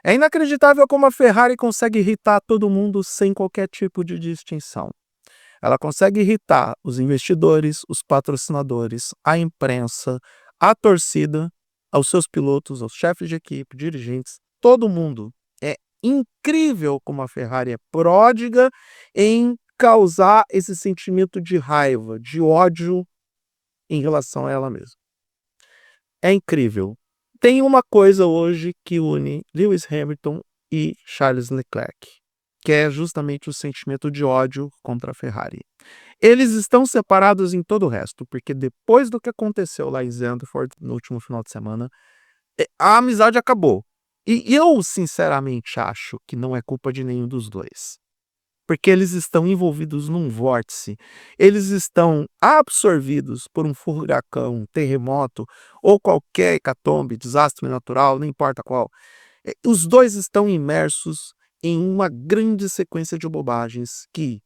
É inacreditável como a Ferrari consegue irritar todo mundo sem qualquer tipo de distinção. Ela consegue irritar os investidores, os patrocinadores, a imprensa, a torcida, aos seus pilotos, aos chefes de equipe, dirigentes, todo mundo. É incrível como a Ferrari é pródiga em causar esse sentimento de raiva, de ódio em relação a ela mesma. É incrível. Tem uma coisa hoje que une Lewis Hamilton e Charles Leclerc, que é justamente o sentimento de ódio contra a Ferrari. Eles estão separados em todo o resto, porque depois do que aconteceu lá em Zandvoort no último final de semana, a amizade acabou. E eu, sinceramente, acho que não é culpa de nenhum dos dois. Porque eles estão envolvidos num vórtice, eles estão absorvidos por um furacão, um terremoto ou qualquer hecatombe, desastre natural, não importa qual. Os dois estão imersos em uma grande sequência de bobagens que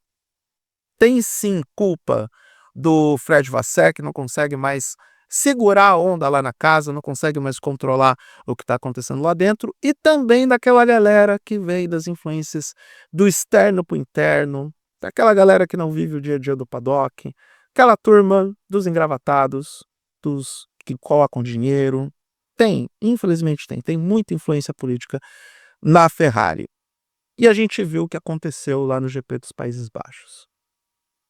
tem sim culpa do Fred Vasseur, que não consegue mais segurar a onda lá na casa, não consegue mais controlar o que está acontecendo lá dentro, e também daquela galera que veio das influências do externo para o interno, daquela galera que não vive o dia a dia do paddock, aquela turma dos engravatados, dos que colocam dinheiro. Tem, infelizmente tem muita influência política na Ferrari. E a gente viu o que aconteceu lá no GP dos Países Baixos.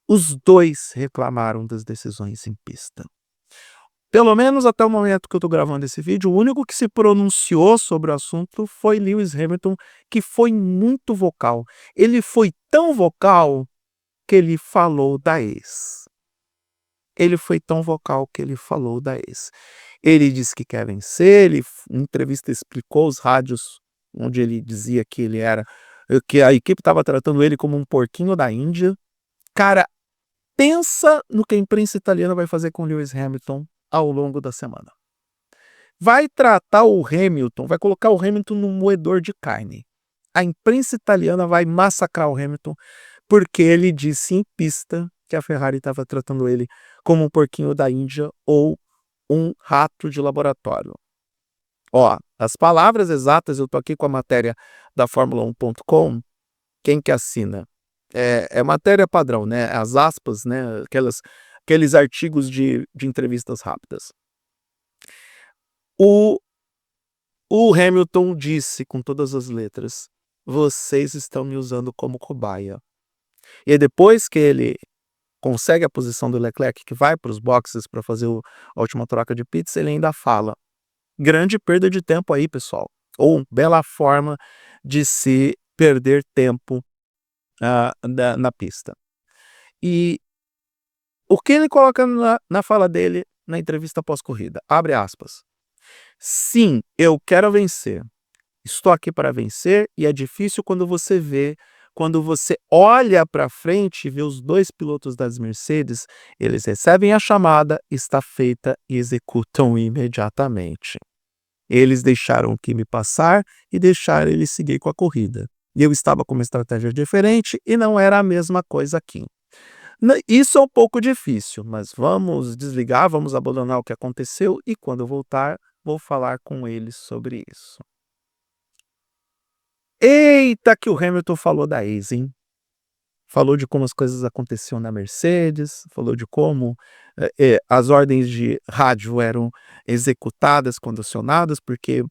Os dois reclamaram das decisões em pista. Pelo menos até o momento que eu estou gravando esse vídeo, o único que se pronunciou sobre o assunto foi Lewis Hamilton, que foi muito vocal. Ele foi tão vocal que ele falou da ex. Ele foi tão vocal que ele falou da ex. Ele disse que quer vencer, ele em entrevista explicou os rádios onde ele dizia que ele era, que a equipe estava tratando ele como um porquinho da Índia. Cara, pensa no que a imprensa italiana vai fazer com Lewis Hamilton ao longo da semana. Vai tratar o Hamilton, vai colocar o Hamilton num moedor de carne. A imprensa italiana vai massacrar o Hamilton porque ele disse em pista que a Ferrari estava tratando ele como um porquinho da Índia ou um rato de laboratório. Ó, as palavras exatas, eu tô aqui com a matéria da Fórmula1.com, quem que assina? É matéria padrão, né? As aspas, né? Aqueles artigos de entrevistas rápidas. O, o Hamilton disse com todas as letras: vocês estão me usando como cobaia. E aí, depois que ele consegue a posição do Leclerc, que vai para os boxes para fazer a última troca de pits, ele ainda fala: grande perda de tempo aí, pessoal. Ou bela forma de se perder tempo na pista. E o que ele coloca na fala dele na entrevista pós-corrida? Abre aspas. Sim, eu quero vencer. Estou aqui para vencer e é difícil quando você olha para frente e vê os dois pilotos das Mercedes, eles recebem a chamada, está feita e executam imediatamente. Eles deixaram o Kimi passar e deixaram ele seguir com a corrida. E eu estava com uma estratégia diferente e não era a mesma coisa aqui. Isso é um pouco difícil, mas vamos desligar, vamos abandonar o que aconteceu e quando eu voltar, vou falar com eles sobre isso. Eita, que o Hamilton falou da ex, hein? Falou de como as coisas aconteciam na Mercedes, falou de como as ordens de rádio eram executadas, condicionadas, porque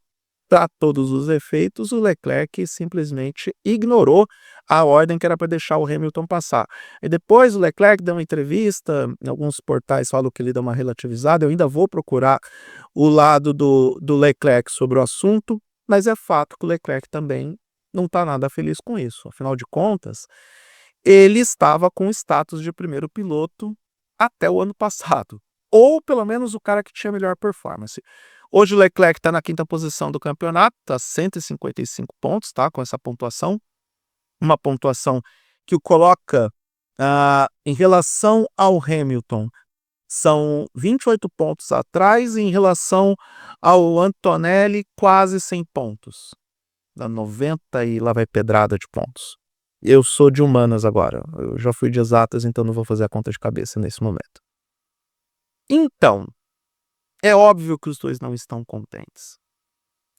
para todos os efeitos, o Leclerc simplesmente ignorou a ordem que era para deixar o Hamilton passar. E depois o Leclerc deu uma entrevista, em alguns portais falam que ele deu uma relativizada, eu ainda vou procurar o lado do Leclerc sobre o assunto, mas é fato que o Leclerc também não está nada feliz com isso. Afinal de contas, ele estava com o status de primeiro piloto até o ano passado, ou pelo menos o cara que tinha melhor performance. Hoje o Leclerc está na quinta posição do campeonato, está 155 pontos, tá? Com essa pontuação. Uma pontuação que o coloca em relação ao Hamilton, são 28 pontos atrás, e em relação ao Antonelli, quase 100 pontos. Dá 90 e lá vai pedrada de pontos. Eu sou de humanas agora, eu já fui de exatas, então não vou fazer a conta de cabeça nesse momento. Então, é óbvio que os dois não estão contentes.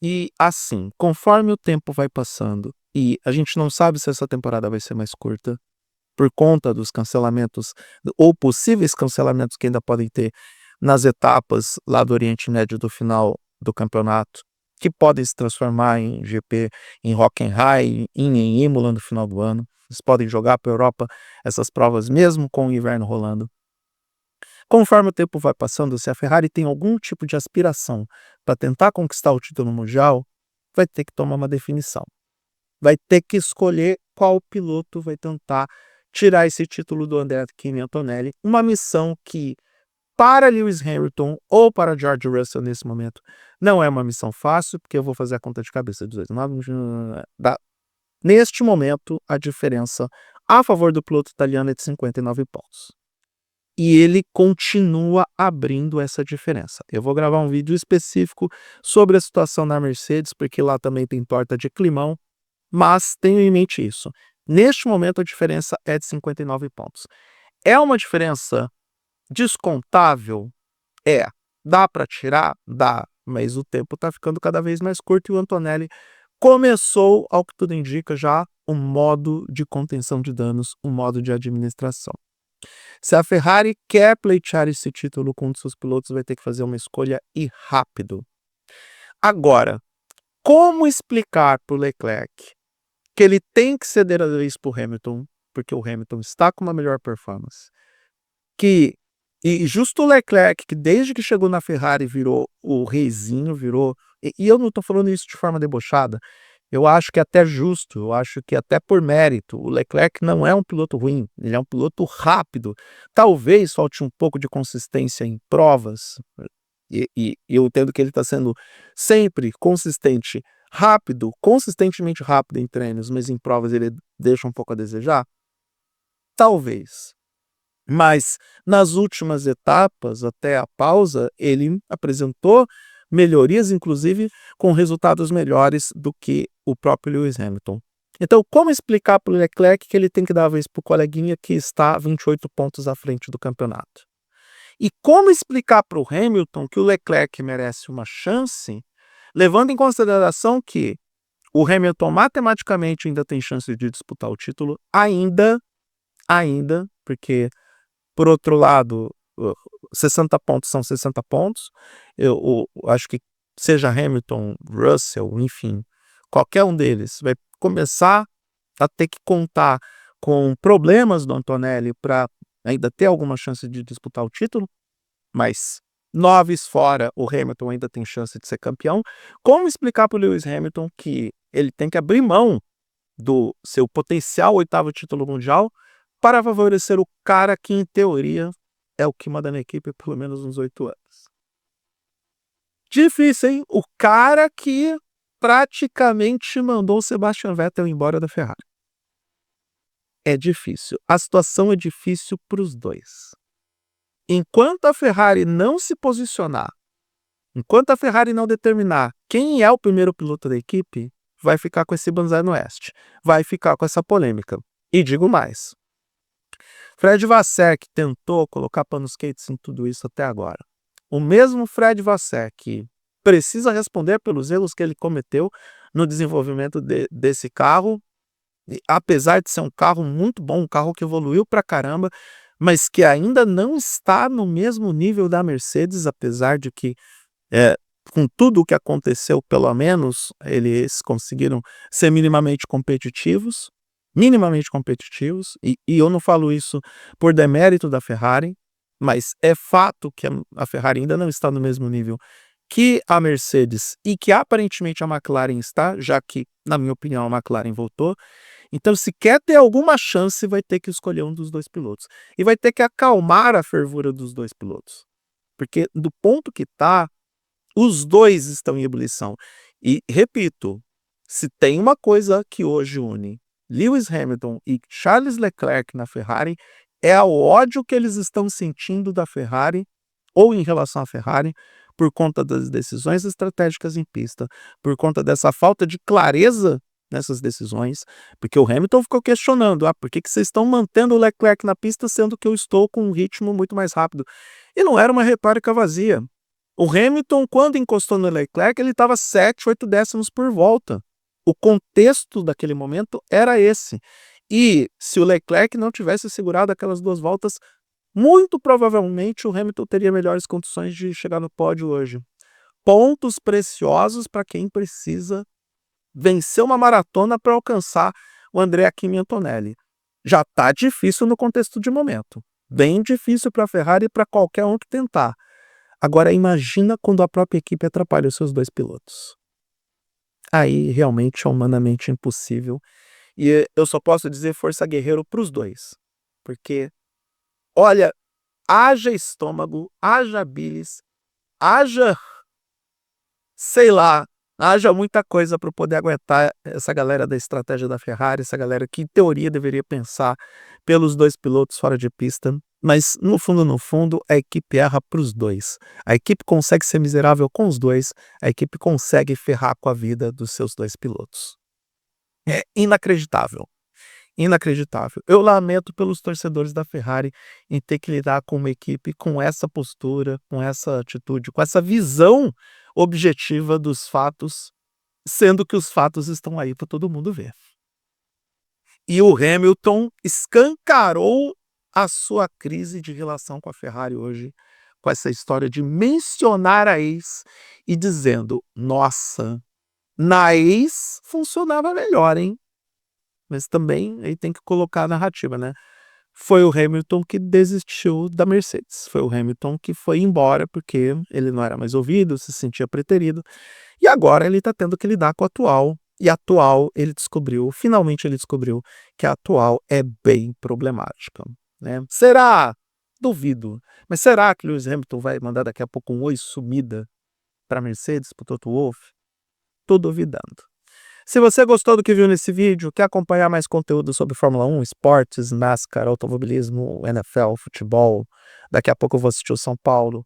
E assim, conforme o tempo vai passando e a gente não sabe se essa temporada vai ser mais curta, por conta dos cancelamentos ou possíveis cancelamentos que ainda podem ter nas etapas lá do Oriente Médio do final do campeonato, que podem se transformar em GP em Hockenheim, em Imola no final do ano. Eles podem jogar para a Europa essas provas mesmo com o inverno rolando. Conforme o tempo vai passando, se a Ferrari tem algum tipo de aspiração para tentar conquistar o título mundial, vai ter que tomar uma definição. Vai ter que escolher qual piloto vai tentar tirar esse título do Andrea Kimi Antonelli, uma missão que para Lewis Hamilton ou para George Russell nesse momento não é uma missão fácil, porque eu vou fazer a conta de cabeça dos dois. Neste momento, a diferença a favor do piloto italiano é de 59 pontos. E ele continua abrindo essa diferença. Eu vou gravar um vídeo específico sobre a situação na Mercedes, porque lá também tem torta de climão, mas tenho em mente isso. Neste momento, a diferença é de 59 pontos. É uma diferença descontável? É. Dá para tirar? Dá. Mas o tempo está ficando cada vez mais curto e o Antonelli começou, ao que tudo indica, já um modo de contenção de danos, um modo de administração. Se a Ferrari quer pleitear esse título com um dos seus pilotos, vai ter que fazer uma escolha e rápido. Agora, como explicar para o Leclerc que ele tem que ceder a vez para o Hamilton, porque o Hamilton está com uma melhor performance, e justo o Leclerc, que desde que chegou na Ferrari virou o reizinho, e eu não estou falando isso de forma debochada, eu acho que é até justo, eu acho que até por mérito, o Leclerc não é um piloto ruim, ele é um piloto rápido, talvez falte um pouco de consistência em provas, e eu entendo que ele está sendo sempre consistente, rápido, consistentemente rápido em treinos, mas em provas ele deixa um pouco a desejar, talvez. Mas nas últimas etapas, até a pausa, ele apresentou melhorias, inclusive com resultados melhores do que o próprio Lewis Hamilton. Então, como explicar para o Leclerc que ele tem que dar a vez para o coleguinha que está 28 pontos à frente do campeonato? E como explicar para o Hamilton que o Leclerc merece uma chance, levando em consideração que o Hamilton matematicamente ainda tem chance de disputar o título, ainda, porque por outro lado, 60 pontos são 60 pontos. Eu acho que seja Hamilton, Russell, enfim, qualquer um deles vai começar a ter que contar com problemas do Antonelli para ainda ter alguma chance de disputar o título, mas 9 fora, o Hamilton ainda tem chance de ser campeão. Como explicar para o Lewis Hamilton que ele tem que abrir mão do seu potencial 8º título mundial para favorecer o cara que, em teoria, é o que manda na equipe pelo menos uns 8 anos? Difícil, hein? O cara que praticamente mandou o Sebastian Vettel embora da Ferrari. É difícil. A situação é difícil para os dois. Enquanto a Ferrari não se posicionar, enquanto a Ferrari não determinar quem é o primeiro piloto da equipe, vai ficar com esse banzai no oeste. Vai ficar com essa polêmica. E digo mais. Fred Vasseur, que tentou colocar panos quentes em tudo isso até agora. O mesmo Fred Vasseur que precisa responder pelos erros que ele cometeu no desenvolvimento desse carro, apesar de ser um carro muito bom, um carro que evoluiu pra caramba, mas que ainda não está no mesmo nível da Mercedes, apesar de que, com tudo o que aconteceu, pelo menos, eles conseguiram ser minimamente competitivos, e eu não falo isso por demérito da Ferrari, mas é fato que a Ferrari ainda não está no mesmo nível que a Mercedes e que aparentemente a McLaren está, já que, na minha opinião, a McLaren voltou. Então, se quer ter alguma chance, vai ter que escolher um dos dois pilotos. E vai ter que acalmar a fervura dos dois pilotos. Porque do ponto que está, os dois estão em ebulição. E, repito, se tem uma coisa que hoje une Lewis Hamilton e Charles Leclerc na Ferrari, é o ódio que eles estão sentindo da Ferrari, ou em relação à Ferrari, por conta das decisões estratégicas em pista, por conta dessa falta de clareza nessas decisões, porque o Hamilton ficou questionando, por que vocês estão mantendo o Leclerc na pista, sendo que eu estou com um ritmo muito mais rápido? E não era uma retórica vazia. O Hamilton, quando encostou no Leclerc, ele estava 7, 8 décimos por volta. O contexto daquele momento era esse. E se o Leclerc não tivesse segurado aquelas 2 voltas, muito provavelmente o Hamilton teria melhores condições de chegar no pódio hoje. Pontos preciosos para quem precisa vencer uma maratona para alcançar o Andrea Kimi Antonelli. Já está difícil no contexto de momento. Bem difícil para a Ferrari e para qualquer um que tentar. Agora imagina quando a própria equipe atrapalha os seus 2 pilotos. Aí realmente é humanamente impossível. E eu só posso dizer força guerreiro para os 2. Porque, olha, haja estômago, haja bilis, haja, sei lá, haja muita coisa para poder aguentar essa galera da estratégia da Ferrari, essa galera que em teoria deveria pensar pelos 2 pilotos fora de pista, mas no fundo, a equipe erra para os 2. A equipe consegue ser miserável com os 2, a equipe consegue ferrar com a vida dos seus 2 pilotos. É inacreditável. Inacreditável. Eu lamento pelos torcedores da Ferrari em ter que lidar com uma equipe com essa postura, com essa atitude, com essa visão objetiva dos fatos, sendo que os fatos estão aí para todo mundo ver. E o Hamilton escancarou a sua crise de relação com a Ferrari hoje, com essa história de mencionar a ex e dizendo: nossa, na ex funcionava melhor, hein? Mas também aí tem que colocar a narrativa, né? Foi o Hamilton que desistiu da Mercedes. Foi o Hamilton que foi embora porque ele não era mais ouvido, se sentia preterido. E agora ele está tendo que lidar com a atual. E a atual, finalmente ele descobriu que a atual é bem problemática, né? Será? Duvido. Mas será que Lewis Hamilton vai mandar daqui a pouco um oi sumida para a Mercedes, para o Toto Wolff? Tô duvidando. Se você gostou do que viu nesse vídeo, quer acompanhar mais conteúdo sobre Fórmula 1, esportes, NASCAR, automobilismo, NFL, futebol, daqui a pouco eu vou assistir o São Paulo,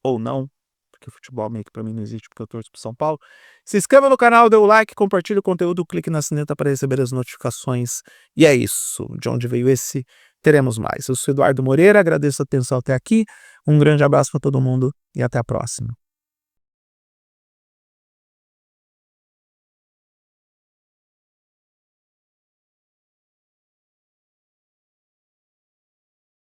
ou não, porque o futebol meio que pra mim não existe porque eu torço pro São Paulo. Se inscreva no canal, dê o like, compartilhe o conteúdo, clique na sineta para receber as notificações. E é isso. De onde veio esse, teremos mais. Eu sou Eduardo Moreira, agradeço a atenção até aqui, um grande abraço para todo mundo e até a próxima.